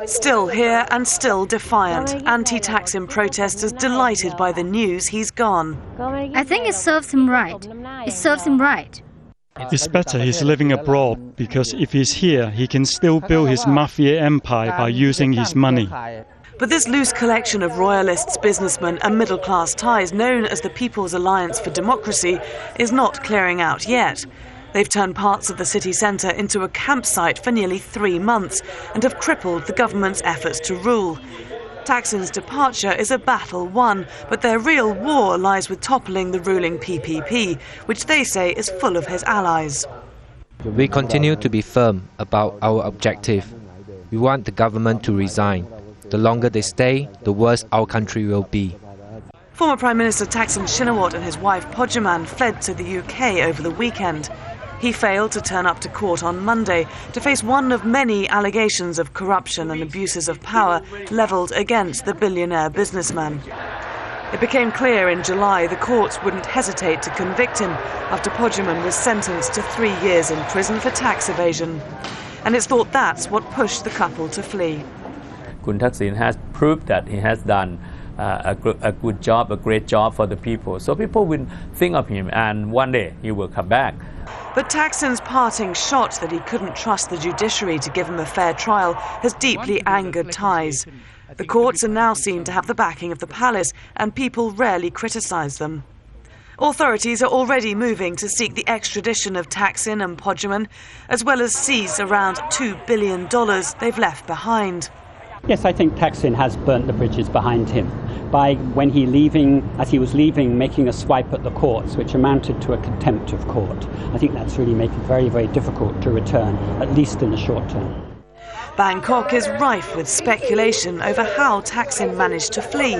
Still here and still defiant, anti-Thaksin protesters delighted by the news he's gone. I think it serves him right. It serves him right. It's better he's living abroad, because if he's here, he can still build his mafia empire by using his money. But this loose collection of royalists, businessmen and middle-class ties known as the People's Alliance for Democracy is not clearing out yet. They've turned parts of the city centre into a campsite for nearly 3 months and have crippled the government's efforts to rule. Thaksin's departure is a battle won, but their real war lies with toppling the ruling PPP, which they say is full of his allies. We continue to be firm about our objective. We want the government to resign. The longer they stay, the worse our country will be. Former Prime Minister Thaksin Shinawatra and his wife Podjaman fled to the UK over the weekend. He failed to turn up to court on Monday to face one of many allegations of corruption and abuses of power levelled against the billionaire businessman. It became clear in July the courts wouldn't hesitate to convict him after Podjaman was sentenced to 3 years in prison for tax evasion. And it's thought that's what pushed the couple to flee. Kun Thaksin has proved that he has done a good job, a great job for the people. So people will think of him and one day he will come back. But Thaksin's parting shot that he couldn't trust the judiciary to give him a fair trial has deeply angered ties. The courts are now seen to have the backing of the palace and people rarely criticise them. Authorities are already moving to seek the extradition of Thaksin and Podjaman, as well as seize around $2 billion they've left behind. Yes, I think Thaksin has burnt the bridges behind him by, as he was leaving, making a swipe at the courts, which amounted to a contempt of court. I think that's really making it very, very difficult to return, at least in the short term. Bangkok is rife with speculation over how Thaksin managed to flee,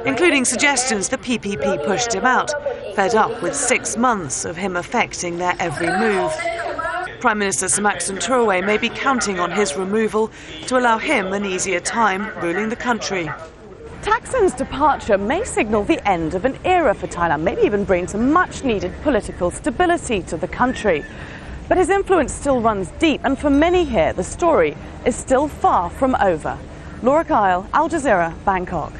including suggestions the PPP pushed him out, fed up with 6 months of him affecting their every move. Prime Minister Thaksin Shinawatra may be counting on his removal to allow him an easier time ruling the country. Thaksin's departure may signal the end of an era for Thailand, maybe even bring some much-needed political stability to the country. But his influence still runs deep, and for many here, the story is still far from over. Laura Kyle, Al Jazeera, Bangkok.